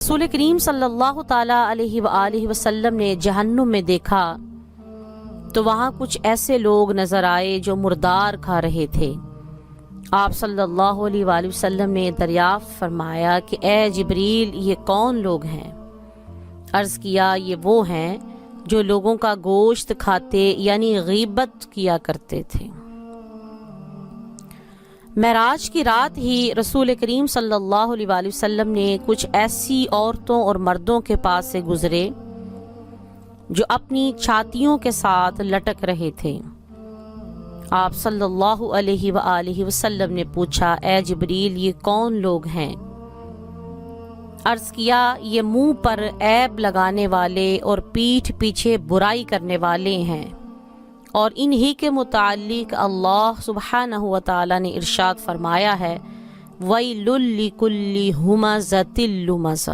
रसूल करीम सल्लल्लाहु ताला अलैहि वसल्लम ने जहन्नुम में देखा तो वहाँ कुछ ऐसे लोग नज़र आए जो मुर्दार खा रहे थे। आप सल्लल्लाहु अलैहि वसल्लम ने दरियाफ़्त फरमाया कि ए जिब्रील, ये कौन लोग हैं? अर्ज़ किया, ये वो हैं जो लोगों का गोश्त खाते यानी गीबत किया करते थे। मेराज की रात ही रसूल करीम सल्लल्लाहु अलैहि वसल्लम ने कुछ ऐसी औरतों और मर्दों के पास से गुजरे जो अपनी छातियों के साथ लटक रहे थे। आप सल्लल्लाहु अलैहि वसल्लम ने पूछा, ए जिब्रील, ये कौन लोग हैं? अर्ज़ किया, ये मुंह पर ऐब लगाने वाले और पीठ पीछे बुराई करने वाले हैं, और इन्हीं के मुताल्लिक अल्लाह सुब्हानहु व तआला ने इरशाद फरमाया है, वैलुल लिकुल्लि हुमज़तिल लुमज़ा।